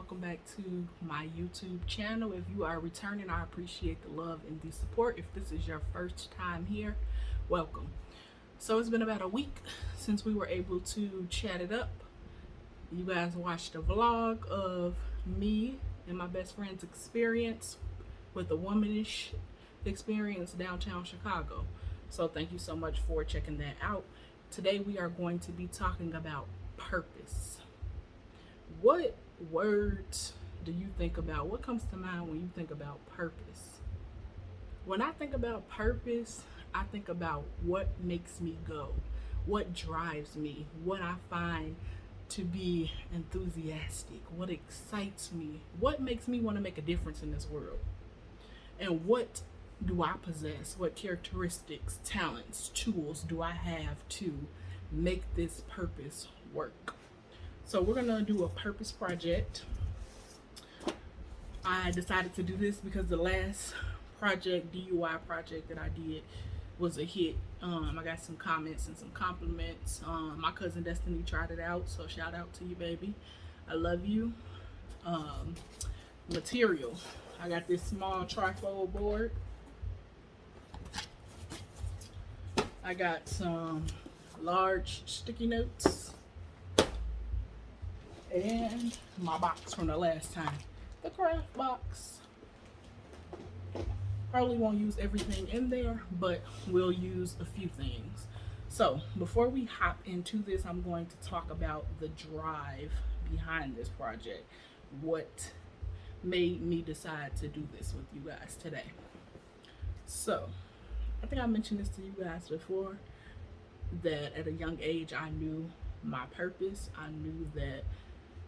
welcome back to my YouTube channel. If you are returning, I appreciate the love and the support. If this is your first time here, welcome. So it's been about a week since we were able to chat it up. You guys watched a vlog of me and my best friend's experience with a womanish experience downtown Chicago. So thank you so much for checking that out. Today we are going to be talking about purpose. What words do you think about? What comes to mind when you think about purpose? When I think about purpose, I think about what makes me go, what drives me, what I find to be enthusiastic, what excites me, what makes me want to make a difference in this world. And what do I possess? What characteristics, talents, tools do I have to make this purpose work? So we're gonna do a purpose project. I decided to do this because the last project, DUI project that I did, was a hit. I got some comments and some compliments. My cousin Destiny tried it out, so shout out to you, baby. I love you. Material. I got this small trifold board. I got some large sticky notes. And my box from the last time, the craft box. Probably won't use everything in there, but we'll use a few things. So before we hop into this, I'm going to talk about the drive behind this project. What made me decide to do this with you guys today. So I think I mentioned this to you guys before, that at a young age I knew my purpose. I knew that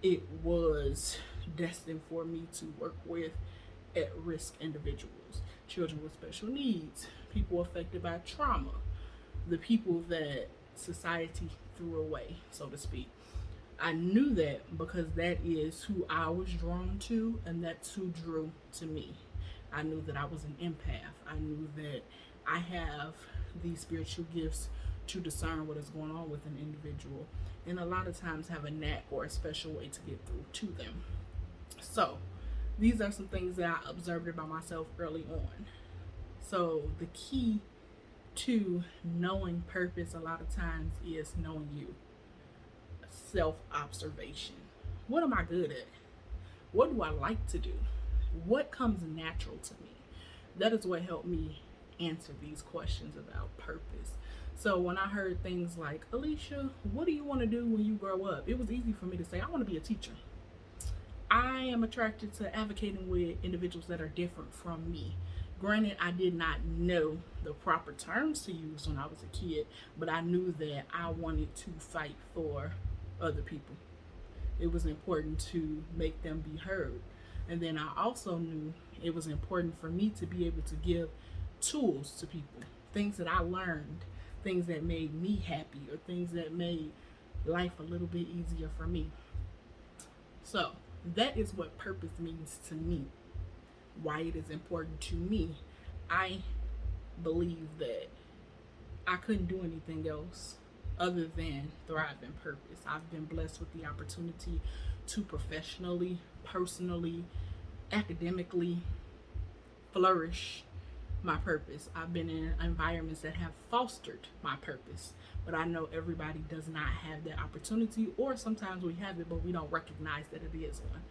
it was destined for me to work with at-risk individuals, children with special needs, people affected by trauma, the people that society threw away, so to speak. I knew that because that is who I was drawn to, and that's who drew to me. I knew that I was an empath. I knew that I have these spiritual gifts to discern what is going on with an individual, and a lot of times have a knack or a special way to get through to them. So these are some things that I observed about myself early on. So the key to knowing purpose a lot of times is knowing you. Self-observation. What am I good at? What do I like to do? What comes natural to me? That is what helped me answer these questions about purpose. So when I heard things like, Alicia, what do you want to do when you grow up? It was easy for me to say, I want to be a teacher. I am attracted to advocating with individuals that are different from me. Granted, I did not know the proper terms to use when I was a kid, but I knew that I wanted to fight for other people. It was important to make them be heard. And then I also knew it was important for me to be able to give tools to people, things that I learned, things that made me happy, or things that made life a little bit easier for me. So that is what purpose means to me, why it is important to me. I believe that I couldn't do anything else other than thrive in purpose. I've been blessed with the opportunity to professionally, personally, academically flourish my purpose. I've been in environments that have fostered my purpose, but I know everybody does not have that opportunity, or sometimes we have it but we don't recognize that it is one.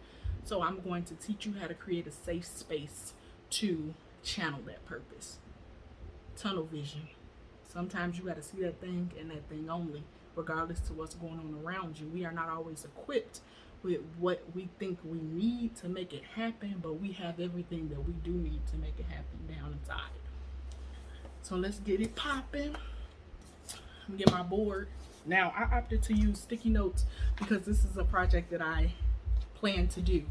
So I'm going to teach you how to create a safe space to channel that purpose. Tunnel vision. Sometimes you got to see that thing and that thing only, regardless to what's going on around you. We are not always equipped with what we think we need to make it happen, but we have everything that we do need to make it happen down inside. So let's get it popping. Let me get my board. Now I opted to use sticky notes because this is a project that I plan to do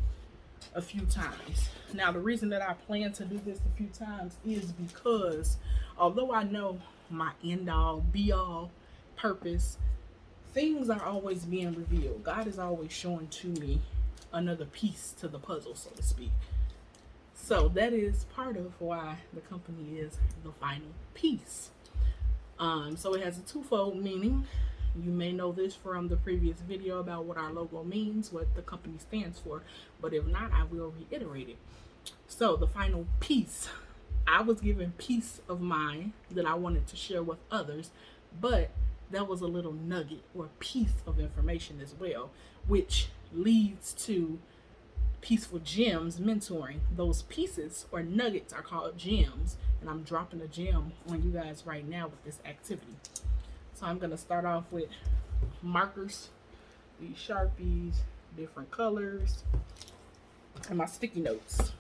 a few times. Now the reason that I plan to do this a few times is because although I know my end all be all purpose, things are always being revealed. God is always showing to me another piece to the puzzle, so to speak. So that is part of why the company is the final piece. So it has a twofold meaning. You may know this from the previous video about what our logo means, what the company stands for, but if not, I will reiterate it. So the final piece, I was given peace of mind that I wanted to share with others, but that was a little nugget or piece of information as well, which leads to Peaceful Gems mentoring. Those pieces or nuggets are called gems, and I'm dropping a gem on you guys right now with this activity. So I'm going to start off with markers, these Sharpies, different colors, and my sticky notes.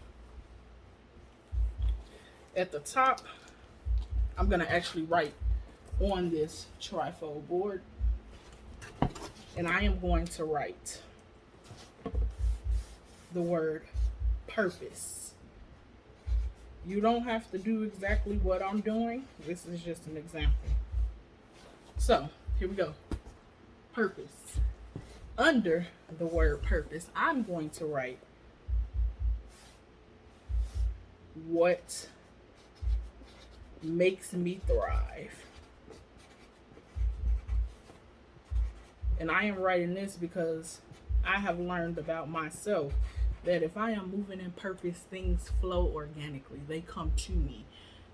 At the top, I'm going to actually write on this trifold board, and I am going to write the word purpose. You don't have to do exactly what I'm doing. This is just an example. So here we go. Purpose. Under the word purpose, I'm going to write what makes me thrive. And I am writing this because I have learned about myself that if I am moving in purpose, things flow organically. They come to me.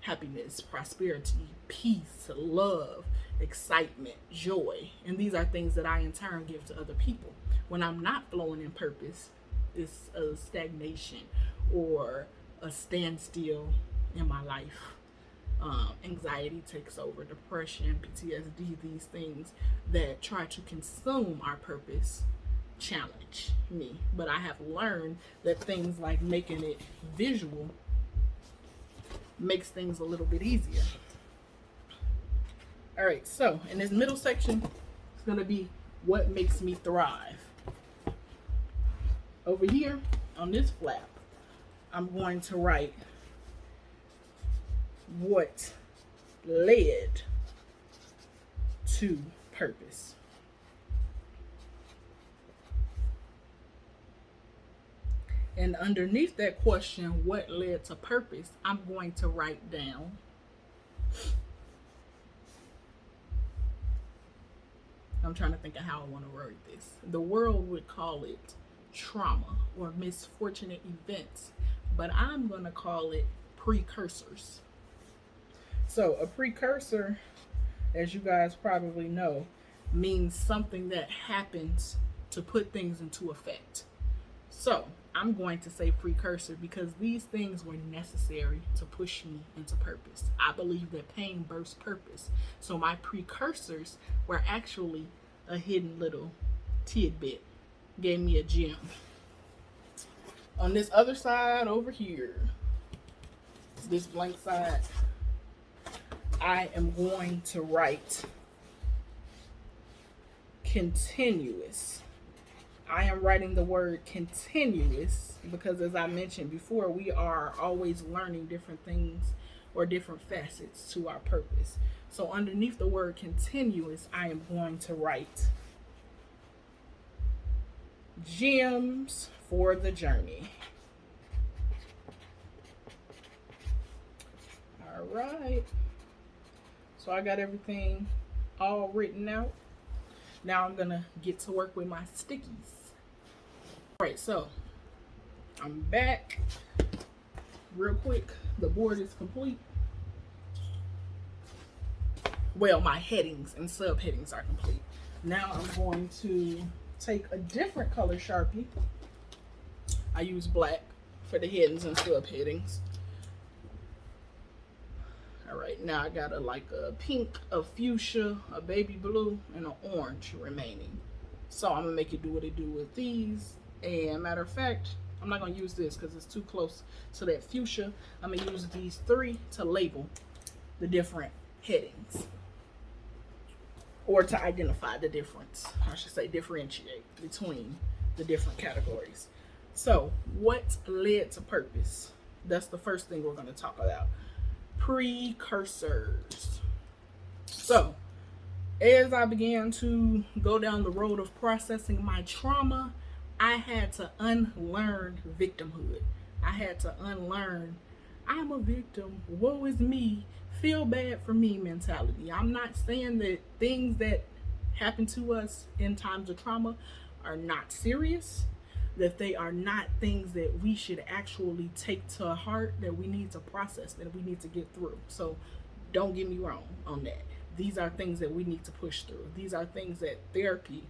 Happiness, prosperity, peace, love, excitement, joy. And these are things that I in turn give to other people. When I'm not flowing in purpose, it's a stagnation or a standstill in my life. Anxiety takes over, depression, PTSD, these things that try to consume our purpose challenge me. But I have learned that things like making it visual makes things a little bit easier. All right, so in this middle section, it's going to be what makes me thrive. Over here on this flap, I'm going to write what led to purpose. And underneath that question, what led to purpose, I'm going to write down I'm trying to think of how I want to word this. The world would call it trauma or misfortunate events, but I'm going to call it precursors. So a precursor, as you guys probably know, means something that happens to put things into effect. So I'm going to say precursor because these things were necessary to push me into purpose. I believe that pain births purpose. So my precursors were actually a hidden little tidbit. Gave me a gem. On this other side over here, this blank side, I am going to write continuous. I am writing the word continuous because, as I mentioned before, we are always learning different things or different facets to our purpose. So underneath the word continuous, I am going to write gems for the journey. All right. So I got everything all written out. Now I'm going to get to work with my stickies. All right, so I'm back real quick. The board is complete. Well, my headings and subheadings are complete. Now I'm going to take a different color Sharpie. I use black for the headings and subheadings. All right, now I got a pink, a fuchsia, a baby blue, and an orange remaining. So I'm gonna make it do what it do with these. And matter of fact, I'm not gonna use this because it's too close to that fuchsia. I'm gonna use these three to label the different headings, or to identify the difference. I should say differentiate between the different categories. So what led to purpose? That's the first thing we're gonna talk about. Precursors. So as I began to go down the road of processing my trauma, I had to unlearn victimhood. I had to unlearn, I'm a victim, woe is me, feel bad for me mentality. I'm not saying that things that happen to us in times of trauma are not serious, that they are not things that we should actually take to heart, that we need to process, that we need to get through. So don't get me wrong on that. These are things that we need to push through. These are things that therapy,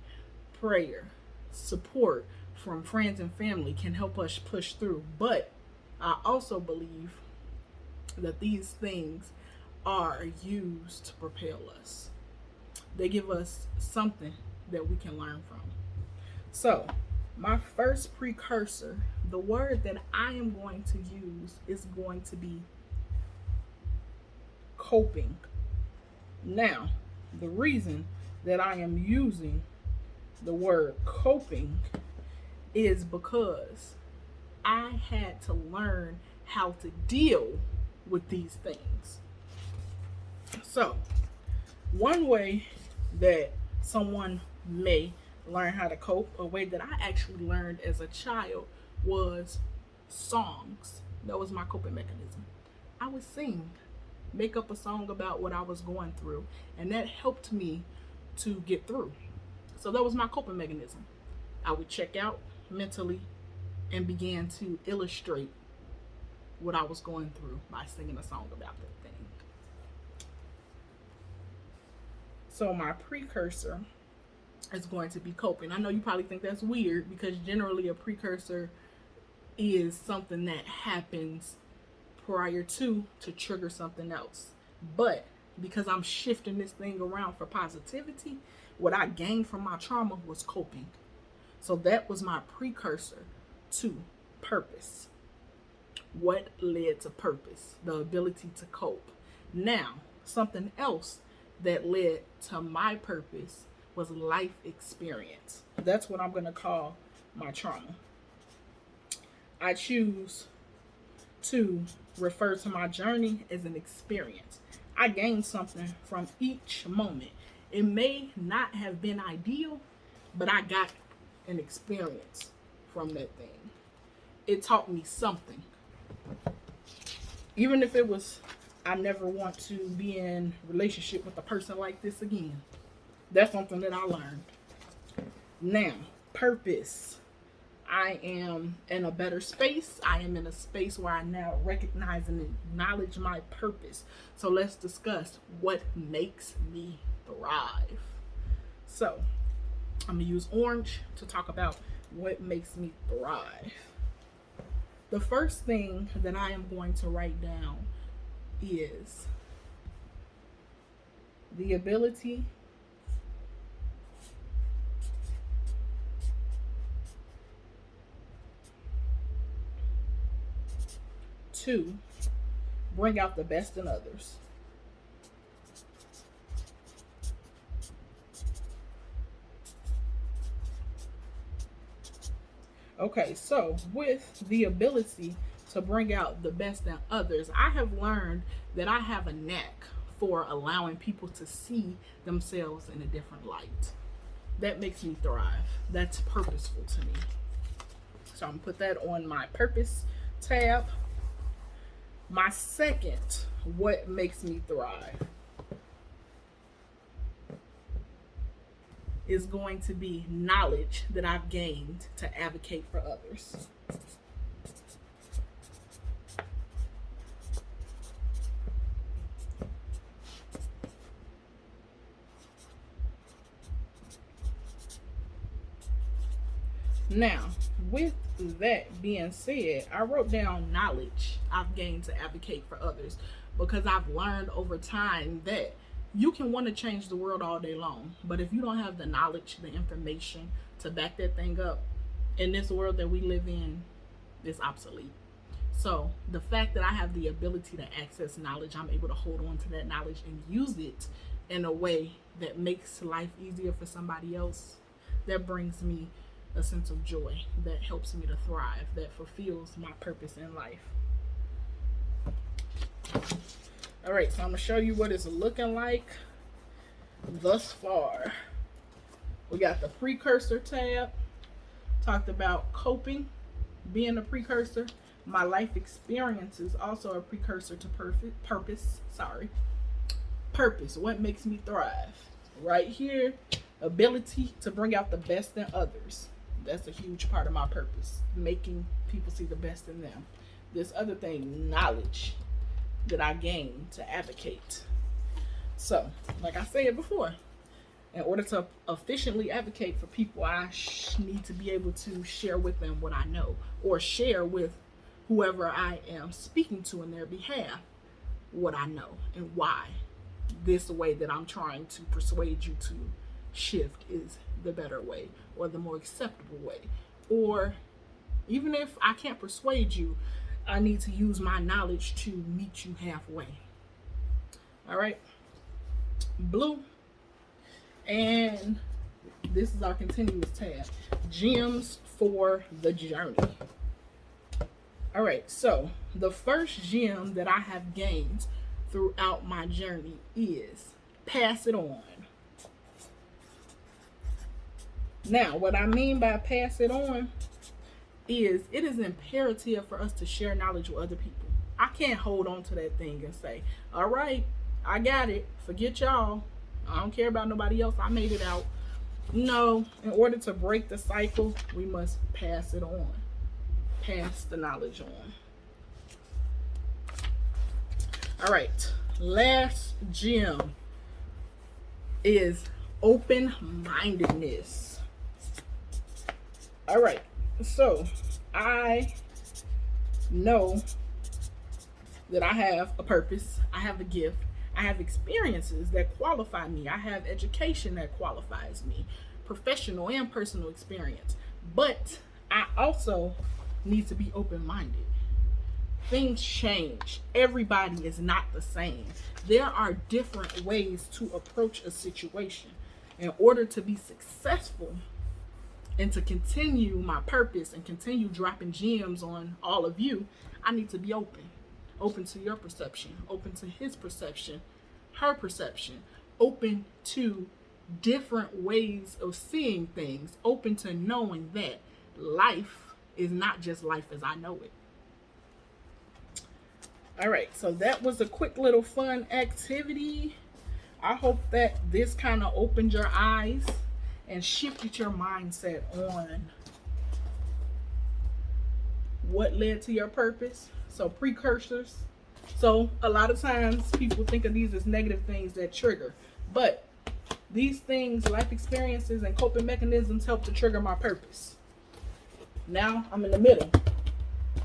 prayer, support from friends and family can help us push through. But I also believe that these things are used to propel us. They give us something that we can learn from. So, my first precursor, the word that I am going to use is going to be coping. Now, the reason that I am using the word coping is because I had to learn how to deal with these things. So, one way that someone may learn how to cope, a way that I actually learned as a child, was songs. That was my coping mechanism. I would sing, make up a song about what I was going through, and that helped me to get through. So that was my coping mechanism. I would check out mentally and began to illustrate what I was going through by singing a song about that thing. So my precursor is going to be coping. I know you probably think that's weird because generally a precursor is something that happens prior to trigger something else. But because I'm shifting this thing around for positivity, what I gained from my trauma was coping. So that was my precursor to purpose. What led to purpose? The ability to cope. Now, something else that led to my purpose was life experience. That's what I'm going to call my trauma. I choose to refer to my journey as an experience. I gained something from each moment. It may not have been ideal, but I got an experience from that thing. It taught me something. Even if it was, I never want to be in a relationship with a person like this again. That's something that I learned. Now, purpose. I am in a better space. I am in a space where I now recognize and acknowledge my purpose. So let's discuss what makes me thrive. So I'm going to use orange to talk about what makes me thrive. The first thing that I am going to write down is the ability to bring out the best in others. Okay, so with the ability to bring out the best in others, I have learned that I have a knack for allowing people to see themselves in a different light. That makes me thrive. That's purposeful to me. So I'm going to put that on my purpose tab. My second, what makes me thrive, is going to be knowledge that I've gained to advocate for others. Now, with that being said, I wrote down knowledge I've gained to advocate for others because I've learned over time that you can want to change the world all day long, but if you don't have the knowledge, the information to back that thing up, in this world that we live in, it's obsolete. So the fact that I have the ability to access knowledge, I'm able to hold on to that knowledge and use it in a way that makes life easier for somebody else, that brings me a sense of joy, that helps me to thrive, that fulfills my purpose in life. All right, so I'm gonna show you what it's looking like thus far. We got the precursor tab, talked about coping, being a precursor. My life experience is also a precursor to purpose. Purpose, what makes me thrive? Right here, ability to bring out the best in others. That's a huge part of my purpose, making people see the best in them. This other thing, knowledge that I gain to advocate. So, like I said before, in order to efficiently advocate for people, I need to be able to share with them what I know, or share with whoever I am speaking to in their behalf what I know and why this way that I'm trying to persuade you to shift is the better way, or the more acceptable way. Or even if I can't persuade you, I need to use my knowledge to meet you halfway. All right, blue. And this is our continuous tab, gems for the journey. All right, so the first gem that I have gained throughout my journey is pass it on. Now, what I mean by pass it on is it is imperative for us to share knowledge with other people. I can't hold on to that thing and say, all right, I got it, forget y'all, I don't care about nobody else, I made it out. No, in order to break the cycle, we must pass it on. Pass the knowledge on. All right, last gem is open-mindedness. All right, so I know that I have a purpose, I have a gift, I have experiences that qualify me, I have education that qualifies me, professional and personal experience, but I also need to be open-minded. Things change. Everybody is not the same. There are different ways to approach a situation. In order to be successful and to continue my purpose and continue dropping gems on all of you, I need to be open. Open to your perception, open to his perception, her perception, open to different ways of seeing things, open to knowing that life is not just life as I know it. All right, so that was a quick little fun activity. I hope that this kind of opened your eyes and shifted your mindset on what led to your purpose. So precursors. So a lot of times people think of these as negative things that trigger, but these things, life experiences and coping mechanisms, help to trigger my purpose. Now I'm in the middle,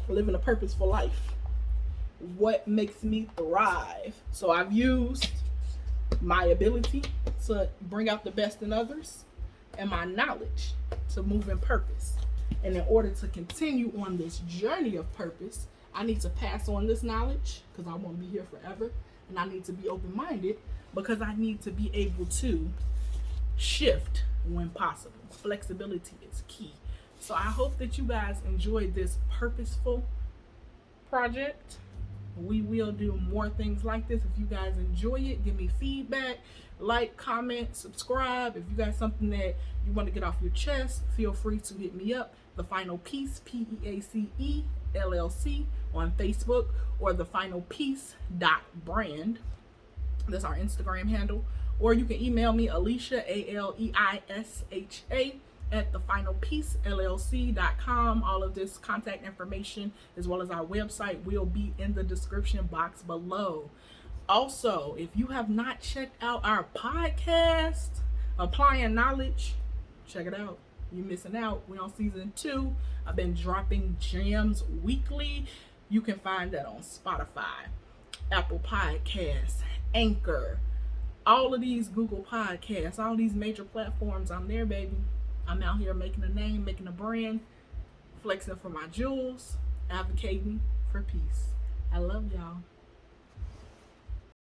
living a purposeful life. What makes me thrive? So I've used my ability to bring out the best in others and my knowledge to move in purpose. And in order to continue on this journey of purpose, I need to pass on this knowledge because I won't be here forever. And I need to be open-minded because I need to be able to shift when possible. Flexibility is key. So I hope that you guys enjoyed this purposeful project. We will do more things like this. If you guys enjoy it, give me feedback, like, comment, subscribe. If you got something that you want to get off your chest, feel free to hit me up. The Final Piece, PEACE LLC on Facebook, or thefinalpiece.brand. That's our Instagram handle. Or you can email me, Aleisha, ALEISHA, at thefinalpiecellc.com. All of this contact information as well as our website will be in the description box below. Also, if you have not checked out our podcast, Applying Knowledge, check it out. You're missing out. We're on season 2. I've been dropping gems weekly. You can find that on Spotify, Apple Podcasts, Anchor, all of these Google Podcasts, all these major platforms. I'm there, baby. I'm out here making a name, making a brand, flexing for my jewels, advocating for peace. I love y'all.